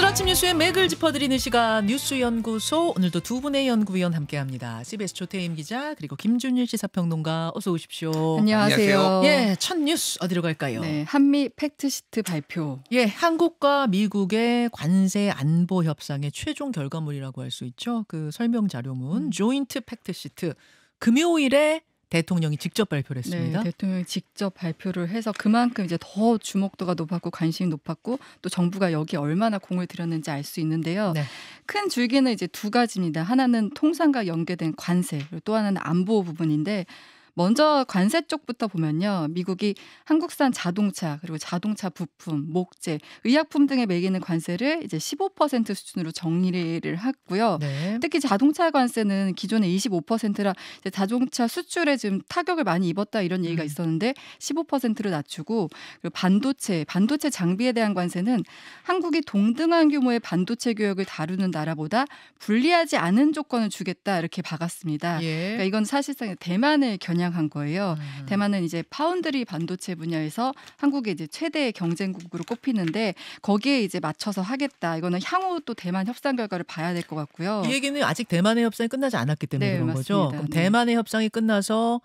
아침 뉴스의 맥을 짚어드리는 시간 뉴스연구소. 오늘도 두 분의 연구위원 함께합니다. CBS 조태임 기자 그리고 김준일 시사평론가 어서 오십시오. 안녕하세요. 예, 첫 뉴스 어디로 갈까요? 네, 한미 팩트시트 발표. 예, 한국과 미국의 관세 안보 협상의 최종 결과물이라고 할 수 있죠. 그 설명 자료문 조인트 팩트시트 금요일에 대통령이 직접 발표를 했습니다. 네, 대통령이 직접 발표를 해서 그만큼 이제 더 주목도가 높았고 관심이 높았고 또 정부가 여기에 얼마나 공을 들였는지 알 수 있는데요. 네. 큰 줄기는 이제 두 가지입니다. 하나는 통상과 연계된 관세, 그리고 또 하나는 안보 부분인데 먼저 관세 쪽부터 보면요. 미국이 한국산 자동차 그리고 자동차 부품, 목재, 의약품 등에 매기는 관세를 이제 15% 수준으로 정리를 했고요. 네. 특히 자동차 관세는 기존에 25%라 이제 자동차 수출에 지금 타격을 많이 입었다 이런 얘기가 있었는데 15%로 낮추고 그리고 반도체 장비에 대한 관세는 한국이 동등한 규모의 반도체 교역을 다루는 나라보다 불리하지 않은 조건을 주겠다 이렇게 박았습니다. 예. 그러니까 이건 사실상 대만을 겨냥한 거예요. 대만은 이제 파운드리 반도체 분야에서 한국의 이제 최대 경쟁국으로 꼽히는데 거기에 이제 맞춰서 하겠다. 이거는 향후 또 대만 협상 결과를 봐야 될 것 같고요. 이 얘기는 아직 대만의 협상이 끝나지 않았기 때문에 네, 그런 맞습니다. 거죠. 그럼 네. 대만의 협상이 끝나서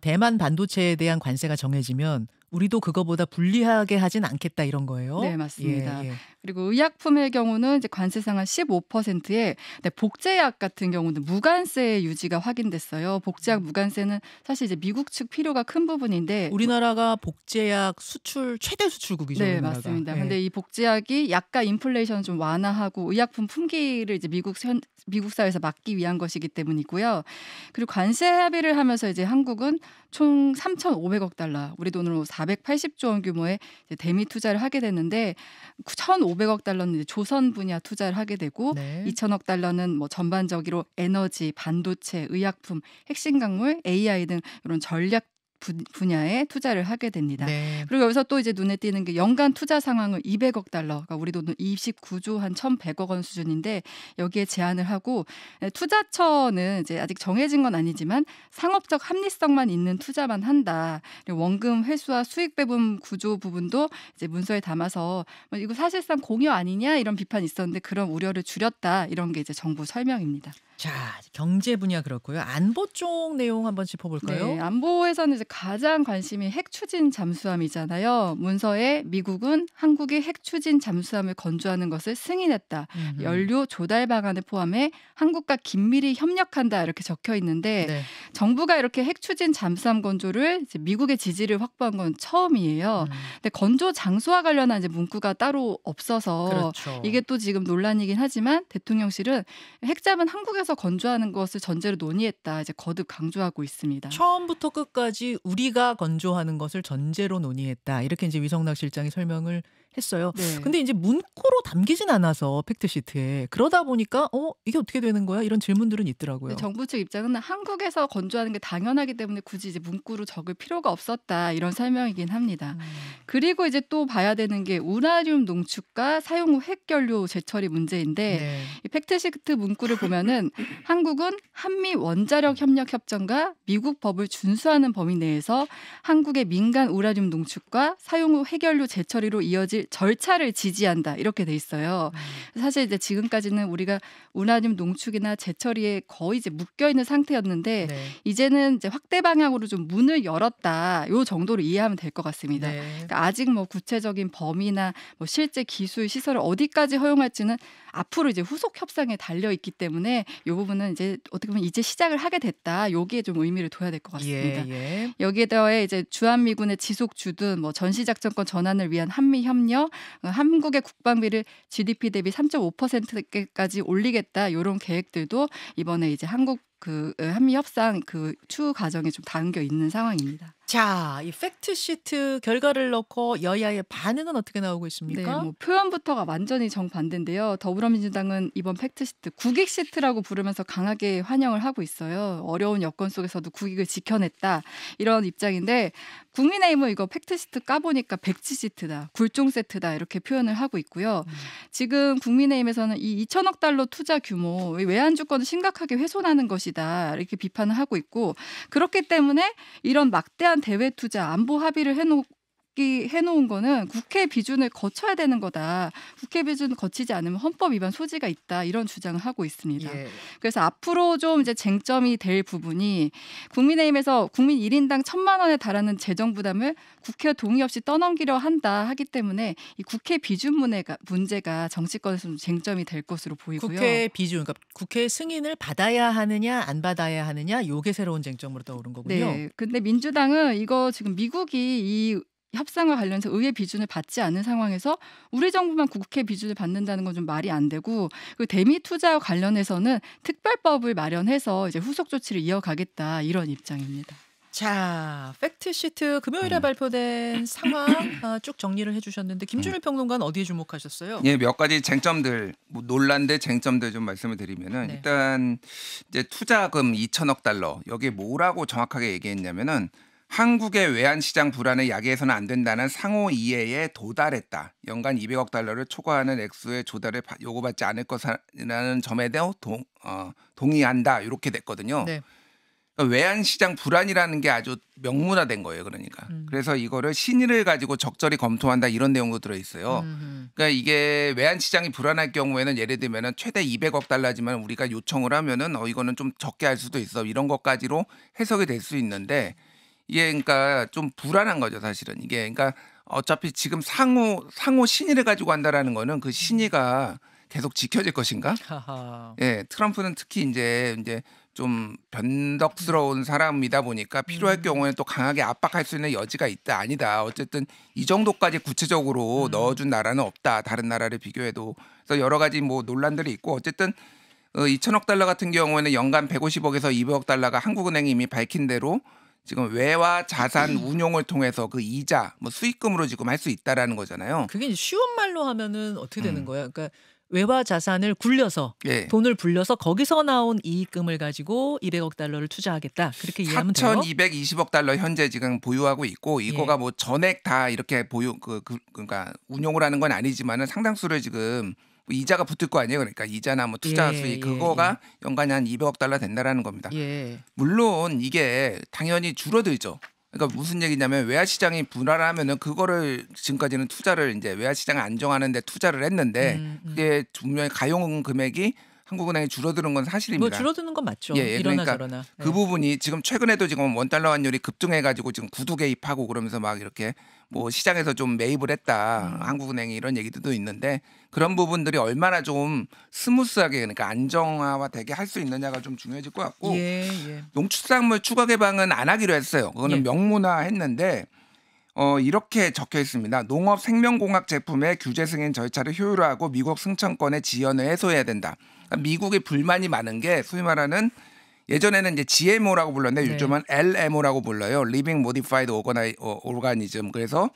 대만 반도체에 대한 관세가 정해지면 우리도 그거보다 불리하게 하진 않겠다 이런 거예요. 네, 맞습니다. 예, 예. 그리고 의약품의 경우는 이제 관세 상한 15%에 복제약 같은 경우는 무관세 유지가 확인됐어요. 복제약 무관세는 사실 이제 미국 측 필요가 큰 부분인데 우리나라가 복제약 수출 최대 수출국이죠. 네, 우리나라가. 맞습니다. 예. 근데 이 복제약이 약간 인플레이션 좀 완화하고 의약품 품귀를 이제 미국 사회에서 막기 위한 것이기 때문이고요. 그리고 관세 합의를 하면서 이제 한국은 총 3,500억 달러, 우리 돈으로 480조 원 규모의 이제 대미 투자를 하게 됐는데 1,500억 달러는 이제 조선 분야 투자를 하게 되고 네. 2,000억 달러는 뭐 전반적으로 에너지, 반도체, 의약품, 핵심 광물, AI 등 이런 전략 분야에 투자를 하게 됩니다. 네. 그리고 여기서 또 이제 눈에 띄는 게 연간 투자 상황을 200억 달러, 그러니까 우리 돈은 29조 한 1,100억 원 수준인데 여기에 제한을 하고 투자처는 이제 아직 정해진 건 아니지만 상업적 합리성만 있는 투자만 한다. 그리고 원금 회수와 수익 배분 구조 부분도 이제 문서에 담아서 뭐 이거 사실상 공여 아니냐 이런 비판이 있었는데 그런 우려를 줄였다. 이런 게 이제 정부 설명입니다. 자, 경제 분야 그렇고요. 안보 쪽 내용 한번 짚어볼까요? 네, 안보에서는 이제 가장 관심이 핵 추진 잠수함이잖아요. 문서에 미국은 한국이 핵 추진 잠수함을 건조하는 것을 승인했다. 연료 조달 방안을 포함해 한국과 긴밀히 협력한다 이렇게 적혀 있는데 네. 정부가 이렇게 핵 추진 잠수함 건조를 이제 미국의 지지를 확보한 건 처음이에요. 근데 건조 장소와 관련한 이제 문구가 따로 없어서 그렇죠. 이게 또 지금 논란이긴 하지만 대통령실은 핵잠은 한국에서 건조하는 것을 전제로 논의했다. 이제 거듭 강조하고 있습니다. 처음부터 끝까지 우리가 건조하는 것을 전제로 논의했다. 이렇게 이제 위성락 실장이 설명을 했어요. 네. 근데 이제 문구로 담기진 않아서 팩트시트에 그러다 보니까 이게 어떻게 되는 거야? 이런 질문들은 있더라고요. 정부 측 입장은 한국에서 건조하는 게 당연하기 때문에 굳이 이제 문구로 적을 필요가 없었다 이런 설명이긴 합니다. 그리고 이제 또 봐야 되는 게 우라늄 농축과 사용 후 핵연료 재처리 문제인데 네. 이 팩트시트 문구를 보면은 한국은 한미 원자력 협력 협정과 미국 법을 준수하는 범위 내에서 한국의 민간 우라늄 농축과 사용 후 핵연료 재처리로 이어질 절차를 지지한다 이렇게 돼 있어요. 사실 이제 지금까지는 우리가 우라늄 농축이나 재처리에 거의 이제 묶여 있는 상태였는데 네. 이제는 이제 확대 방향으로 좀 문을 열었다. 요 정도로 이해하면 될 것 같습니다. 네. 그러니까 아직 뭐 구체적인 범위나 뭐 실제 기술 시설을 어디까지 허용할지는 앞으로 이제 후속 협상에 달려 있기 때문에 이 부분은 이제 어떻게 보면 이제 시작을 하게 됐다. 여기에 좀 의미를 둬야 될 것 같습니다. 예. 여기에 더해 이제 주한미군의 지속 주둔, 뭐 전시작전권 전환을 위한 한미 협력, 한국의 국방비를 GDP 대비 3.5%까지 올리겠다. 이런 계획들도 이번에 이제 한국 그 한미 협상 그 추후 과정에 좀 담겨 있는 상황입니다. 자, 이 팩트시트 결과를 넣고 여야의 반응은 어떻게 나오고 있습니까? 네, 뭐 표현부터가 완전히 정반대인데요. 더불어민주당은 이번 팩트시트 국익 시트라고 부르면서 강하게 환영을 하고 있어요. 어려운 여건 속에서도 국익을 지켜냈다 이런 입장인데 국민의힘은 이거 팩트시트 까보니까 백지 시트다, 굴종 세트다 이렇게 표현을 하고 있고요. 지금 국민의힘에서는 이 2천억 달러 투자 규모 외환 주권을 심각하게 훼손하는 것이다 이렇게 비판을 하고 있고 그렇기 때문에 이런 막대한 대외 투자 안보 합의를 해놓고 미국이 해놓은 거는 국회 비준을 거쳐야 되는 거다. 국회 비준을 거치지 않으면 헌법 위반 소지가 있다. 이런 주장을 하고 있습니다. 예. 그래서 앞으로 좀 이제 쟁점이 될 부분이 국민의힘에서 국민 1인당 1,000만 원에 달하는 재정 부담을 국회 동의 없이 떠넘기려 한다 하기 때문에 이 국회 비준 문제가 정치권에서 좀 쟁점이 될 것으로 보이고요. 국회 비준, 그러니까 국회 승인을 받아야 하느냐 안 받아야 하느냐 요게 새로운 쟁점으로 떠오른 거군요. 네. 근데 민주당은 이거 지금 미국이 이 협상과 관련해서 의회 비준을 받지 않은 상황에서 우리 정부만 국회 비준을 받는다는 건 좀 말이 안 되고 그 대미 투자와 관련해서는 특별법을 마련해서 이제 후속 조치를 이어가겠다 이런 입장입니다. 자, 팩트시트 금요일에 발표된 상황 쭉 정리를 해주셨는데 김준일 평론가는 어디에 주목하셨어요? 예, 몇 가지 쟁점들, 뭐 논란대 쟁점들 좀 말씀을 드리면은 네. 일단 이제 투자금 2천억 달러 여기에 뭐라고 정확하게 얘기했냐면은 한국의 외환시장 불안을 야기해서는 안 된다는 상호 이해에 도달했다. 연간 200억 달러를 초과하는 액수의 조달을 요구받지 않을 것이라는 점에 대해 동의한다. 이렇게 됐거든요. 네. 그러니까 외환시장 불안이라는 게 아주 명문화된 거예요. 그러니까. 그래서 이거를 신의를 가지고 적절히 검토한다 이런 내용도 들어있어요. 그러니까 이게 외환시장이 불안할 경우에는 예를 들면 최대 200억 달러지만 우리가 요청을 하면은 이거는 좀 적게 할 수도 있어. 이런 것까지로 해석이 될 수 있는데 이게 그러니까 좀 불안한 거죠. 사실은. 이게 그러니까 어차피 지금 상호 신의를 가지고 한다라는 거는 그 신의가 계속 지켜질 것인가? 하하. 예, 트럼프는 특히 이제 좀 변덕스러운 사람이다 보니까 필요할 경우에는 또 강하게 압박할 수 있는 여지가 있다 아니다. 어쨌든 이 정도까지 구체적으로 넣어준 나라는 없다. 다른 나라를 비교해도. 그래서 여러 가지 뭐 논란들이 있고 어쨌든 2천억 달러 같은 경우에는 연간 150억에서 200억 달러가 한국은행이 이미 밝힌 대로 지금 외화 자산 운용을 통해서 그 이자 뭐 수익금으로 지금 할 수 있다라는 거잖아요. 그게 이제 쉬운 말로 하면은 어떻게 되는 거예요? 그러니까 외화 자산을 굴려서 예. 돈을 불려서 거기서 나온 이익금을 가지고 200억 달러를 투자하겠다. 그렇게 이해하면 돼요? 4,220억 달러 현재 지금 보유하고 있고 이거가 예. 뭐 전액 다 이렇게 그러니까 운용을 하는 건 아니지만은 상당수를 지금 뭐 이자가 붙을 거 아니에요. 그러니까 이자나 뭐 투자 예, 수익 예, 그거가 연간에 한 200억 달러 된다라는 겁니다. 예. 물론 이게 당연히 줄어들죠. 그러니까 무슨 얘기냐면 외화 시장이 불안하면은 그거를 지금까지는 투자를 이제 외화 시장을 안정하는 데 투자를 했는데 그게 분명히 가용 금액이 한국은행이 줄어드는 건 뭐 사실입니다. 줄어드는 건 맞죠. 예, 이러나 그러니까 저러나. 그 부분이 지금 최근에도 지금 원달러 환율이 급등해가지고 지금 구두 개입하고 그러면서 막 이렇게 뭐 시장에서 좀 매입을 했다. 한국은행이 이런 얘기도 있는데 그런 부분들이 얼마나 좀 스무스하게 그러니까 안정화와 되게 할 수 있느냐가 좀 중요해질 것 같고 예, 예. 농축산물 추가 개방은 안 하기로 했어요. 그거는 예. 명문화했는데 이렇게 적혀 있습니다. 농업 생명공학 제품의 규제 승인 절차를 효율화하고 미국 승천권의 지연을 해소해야 된다. 그러니까 미국의 불만이 많은 게 소위 말하는 예전에는 이제 GMO라고 불렀는데 네. 요즘은 LMO라고 불러요. Living Modified Organism. 그래서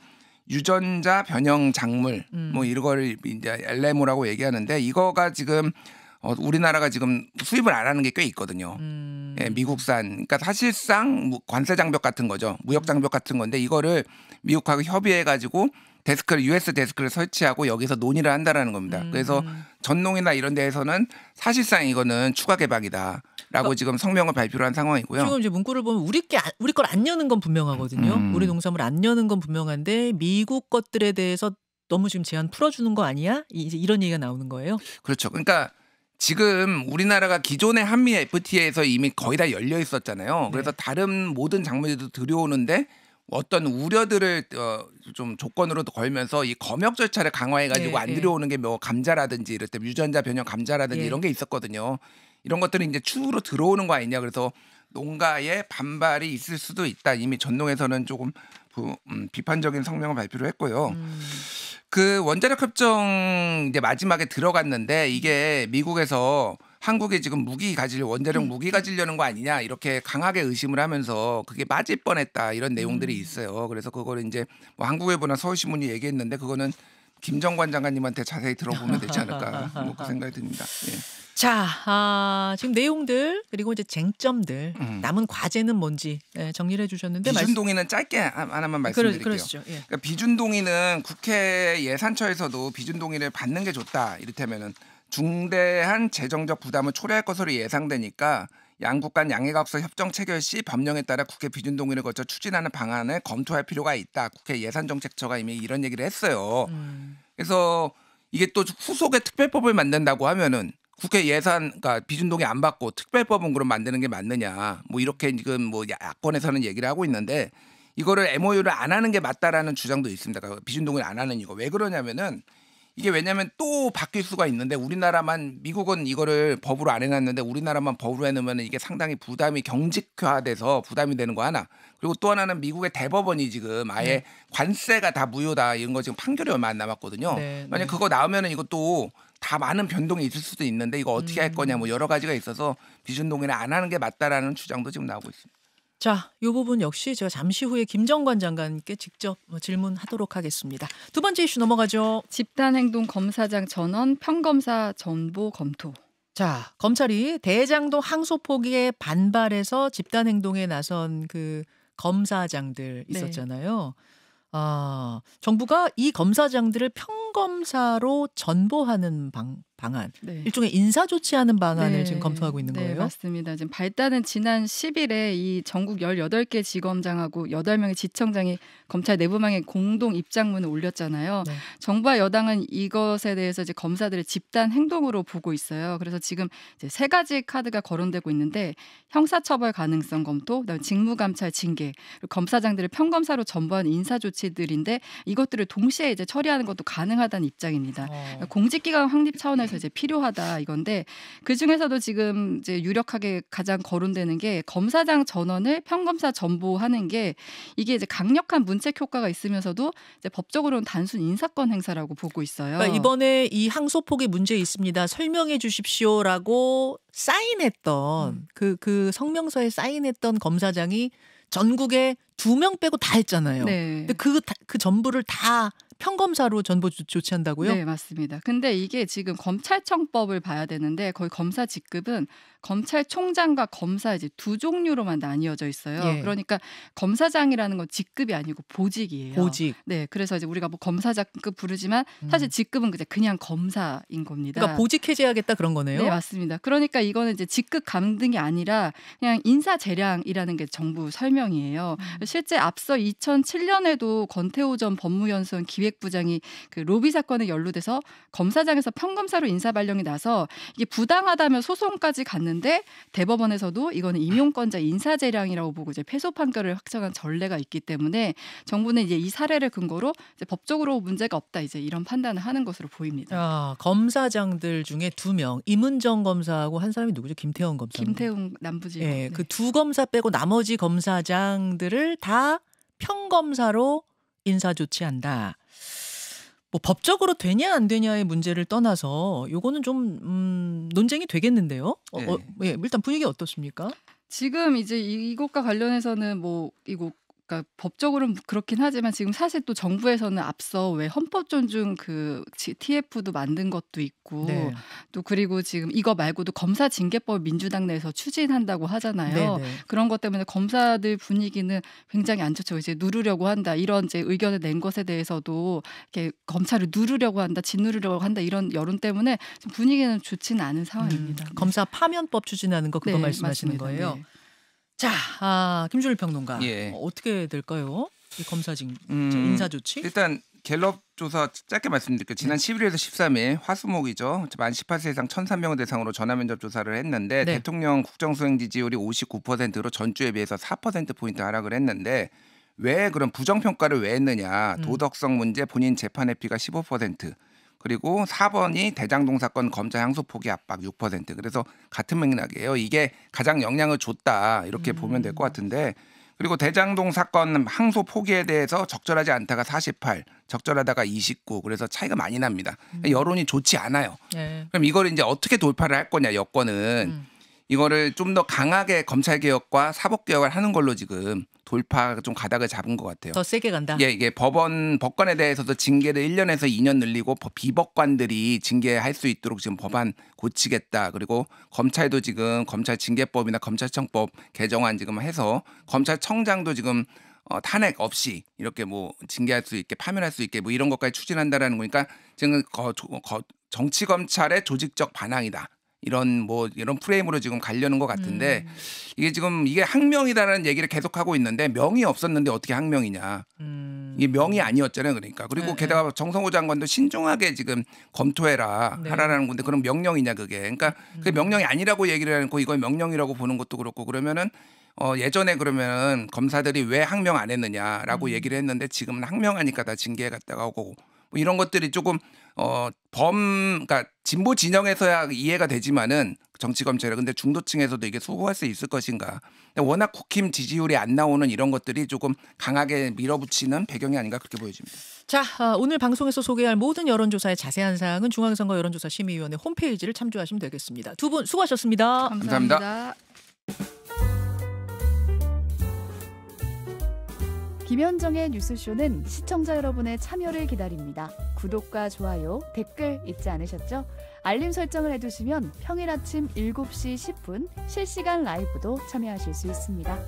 유전자 변형 작물 뭐 이걸 이제 LMO라고 얘기하는데 이거가 지금 우리나라가 지금 수입을 안 하는 게 꽤 있거든요. 예, 미국산. 그러니까 사실상 관세 장벽 같은 거죠. 무역 장벽 같은 건데 이거를 미국하고 협의해 가지고 US 데스크를 설치하고 여기서 논의를 한다라는 겁니다. 그래서 전농이나 이런 데에서는 사실상 이거는 추가 개방이다라고 지금 성명을 발표를 한 상황이고요. 지금 이제 문구를 보면 우리 걸 안 여는 건 분명하거든요. 우리 농산물 안 여는 건 분명한데 미국 것들에 대해서 너무 지금 제한 풀어주는 거 아니야? 이제 이런 얘기가 나오는 거예요. 그렇죠. 그러니까 지금 우리나라가 기존의 한미 FTA에서 이미 거의 다 열려 있었잖아요. 그래서 다른 모든 작물들도 들여오는데 어떤 우려들을 좀 조건으로 걸면서 이 검역 절차를 강화해가지고 예, 안 예. 들여오는 게 뭐 감자라든지 이럴 때 유전자 변형 감자라든지 예. 이런 게 있었거든요. 이런 것들이 이제 추후로 들어오는 거 아니냐. 그래서 농가에 반발이 있을 수도 있다. 이미 전농에서는 조금 비판적인 성명을 발표를 했고요. 그 원자력 협정 이제 마지막에 들어갔는데 이게 미국에서 한국에 지금 원자력 무기 가지려는 거 아니냐 이렇게 강하게 의심을 하면서 그게 빠질 뻔했다 이런 내용들이 있어요. 그래서 그거를 이제 뭐 한국일보나 서울신문이 얘기했는데 그거는 김정관 장관님한테 자세히 들어보면 되지 않을까 뭐 그 생각이 듭니다. 예. 자, 지금 내용들 그리고 이제 쟁점들 남은 과제는 뭔지 정리를 해주셨는데 비준 동의는 짧게 하나만 말씀드릴게요. 그러시죠. 예. 그러니까 비준 동의는 국회 예산처에서도 비준 동의를 받는 게 좋다. 이를테면은 중대한 재정적 부담을 초래할 것으로 예상되니까 양국 간 양해각서 협정 체결 시 법령에 따라 국회 비준동의를 거쳐 추진하는 방안을 검토할 필요가 있다. 국회 예산정책처가 이미 이런 얘기를 했어요. 그래서 이게 또 후속에 특별법을 만든다고 하면은 국회 예산, 그러니까 비준동의 안 받고 특별법은 그럼 만드는 게 맞느냐? 뭐 이렇게 지금 뭐 야권에서는 얘기를 하고 있는데 이거를 MOU를 안 하는 게 맞다라는 주장도 있습니다. 그러니까 비준동의를 안 하는 이거 왜 그러냐면은 이게 왜냐하면 또 바뀔 수가 있는데 우리나라만 미국은 이거를 법으로 안 해놨는데 우리나라만 법으로 해놓으면 이게 상당히 부담이 경직화돼서 부담이 되는 거 하나. 그리고 또 하나는 미국의 대법원이 지금 아예 관세가 다 무효다 이런 거 지금 판결이 얼마 안 남았거든요. 만약 그거 나오면은 이것도 다 많은 변동이 있을 수도 있는데 이거 어떻게 할 거냐 뭐 여러 가지가 있어서 비준동의를 안 하는 게 맞다라는 주장도 지금 나오고 있습니다. 자, 이 부분 역시 제가 잠시 후에 김정관 장관께 직접 질문하도록 하겠습니다. 두 번째 이슈 넘어가죠. 집단행동 검사장 전원 평검사 전보 검토. 자, 검찰이 대장동 항소 포기에 반발해서 집단행동에 나선 그 검사장들 있었잖아요. 정부가 이 검사장들을 평검사로 전보하는 방안, 일종의 인사조치하는 방안을 지금 검토하고 있는 거예요. 네, 맞습니다. 지금 발단은 지난 10일에 이 전국 18개 지검장하고 8명의 지청장이 검찰 내부망에 공동 입장문을 올렸잖아요. 정부와 여당은 이것에 대해서 이제 검사들의 집단 행동으로 보고 있어요. 그래서 지금 이제 3가지 카드가 거론되고 있는데 형사처벌 가능성 검토, 그다음에 직무감찰 징계, 그리고 검사장들을 평검사로 전보하는 인사조치들인데 이것들을 동시에 이제 처리하는 것도 가능하다는 입장입니다. 공직기관 확립 차원에서 이제 필요하다 이건데 그 중에서도 지금 이제 유력하게 가장 거론되는 게 검사장 전원을 평검사 전보하는 게 이게 이제 강력한 문책 효과가 있으면서도 이제 법적으로는 단순 인사권 행사라고 보고 있어요. 그러니까 이번에 이 항소폭이 문제 있습니다. 설명해 주십시오라고 사인했던 그 성명서에 사인했던 검사장이 전국에 2명 빼고 다 했잖아요. 근데 그 전부를 다 평검사로 전보 조치한다고요? 네, 맞습니다. 근데 이게 지금 검찰청법을 봐야 되는데 거의 검사 직급은 검찰총장과 검사 이제 2종류로만 나뉘어져 있어요. 그러니까 검사장이라는 건 직급이 아니고 보직이에요. 보직. 네, 그래서 이제 우리가 뭐 검사장급 부르지만 사실 직급은 그냥 검사인 겁니다. 그러니까 보직 해제하겠다 그런 거네요. 네, 맞습니다. 그러니까 이거는 이제 직급 감등이 아니라 그냥 인사 재량이라는 게 정부 설명이에요. 실제 앞서 2007년에도 권태호 전 법무연수원 기획부장이 그 로비 사건에 연루돼서 검사장에서 평검사로 인사 발령이 나서 이게 부당하다며 소송까지 갔는데 대법원에서도 이거는 임용권자 인사 재량이라고 보고 이제 패소 판결을 확정한 전례가 있기 때문에 정부는 이제 이 사례를 근거로 이제 법적으로 문제가 없다 이제 이런 판단을 하는 것으로 보입니다. 검사장들 중에 2명, 임은정 검사하고 한 사람이 누구죠? 김태형 검사. 김태웅 남부지검. 네, 그 2검사 빼고 나머지 검사장들을 다 평검사로 인사 조치한다. 뭐 법적으로 되냐 안 되냐의 문제를 떠나서 요거는 좀 논쟁이 되겠는데요. 일단 분위기 어떻습니까? 지금 이제 이것과 관련해서는 뭐 이거 그러니까 법적으로는 그렇긴 하지만 지금 사실 또 정부에서는 앞서 왜 헌법 존중 그 TF도 만든 것도 있고 또 그리고 지금 이거 말고도 검사 징계법 민주당 내에서 추진한다고 하잖아요. 그런 것 때문에 검사들 분위기는 굉장히 안 좋죠. 이제 누르려고 한다 이런 이제 의견을 낸 것에 대해서도 이렇게 검찰을 누르려고 한다, 짓누르려고 한다 이런 여론 때문에 지금 분위기는 좋지는 않은 상황입니다. 검사 파면법 추진하는 거 그거 말씀하시는 맞습니다. 거예요. 자, 김준일 평론가 어떻게 될까요? 이 검사직 인사 조치? 일단 갤럽 조사 짧게 말씀드릴게요. 지난 11일에서 13일 화수목이죠. 만 18세 이상 1,300명 대상으로 전화면접 조사를 했는데 대통령 국정수행 지지율이 59%로 전주에 비해서 4%포인트 하락을 했는데 왜 그런 부정평가를 왜 했느냐. 도덕성 문제 본인 재판 회피가 15%. 그리고 4번이 대장동 사건 검찰 항소 포기 압박 6%. 그래서 같은 맥락이에요. 이게 가장 영향을 줬다 이렇게 보면 될 것 같은데 그리고 대장동 사건 항소 포기에 대해서 적절하지 않다가 48, 적절하다가 29. 그래서 차이가 많이 납니다. 여론이 좋지 않아요. 그럼 이걸 이제 어떻게 돌파를 할 거냐 여권은 이거를 좀 더 강하게 검찰 개혁과 사법 개혁을 하는 걸로 지금 돌파가 좀 가닥을 잡은 것 같아요. 더 세게 간다. 이게 법관에 대해서도 징계를 1년에서 2년 늘리고 비법관들이 징계할 수 있도록 지금 법안 고치겠다. 그리고 검찰도 지금 검찰 징계법이나 검찰청법 개정안 지금 해서 검찰청장도 지금 탄핵 없이 이렇게 뭐 징계할 수 있게 파면할 수 있게 뭐 이런 것까지 추진한다라는 거니까 지금 정치 검찰의 조직적 반항이다. 이런 프레임으로 지금 가려는 것 같은데 이게 항명이다라는 얘기를 계속하고 있는데 명이 없었는데 어떻게 항명이냐. 이게 명이 아니었잖아요. 그러니까. 그리고 게다가 정성호 장관도 신중하게 지금 검토해라 하라는 건데 그럼 명령이냐 그게. 그러니까 그게 명령이 아니라고 얘기를 해놓고 이걸 명령이라고 보는 것도 그렇고 그러면은 예전에 그러면은 검사들이 왜 항명 안 했느냐라고 얘기를 했는데 지금은 항명하니까 다 징계에 갔다가 오고 뭐 이런 것들이 조금 그러니까 진보 진영에서야 이해가 되지만은 정치 검찰 근데 중도층에서도 이게 수긍할 수 있을 것인가. 워낙 국힘 지지율이 안 나오는 이런 것들이 조금 강하게 밀어붙이는 배경이 아닌가 그렇게 보여집니다. 자, 오늘 방송에서 소개할 모든 여론조사의 자세한 사항은 중앙선거 여론조사심의위원회 홈페이지를 참조하시면 되겠습니다. 두 분 수고하셨습니다. 감사합니다. 김현정의 뉴스쇼는 시청자 여러분의 참여를 기다립니다. 구독과 좋아요, 댓글 잊지 않으셨죠? 알림 설정을 해두시면 평일 아침 7시 10분 실시간 라이브도 참여하실 수 있습니다.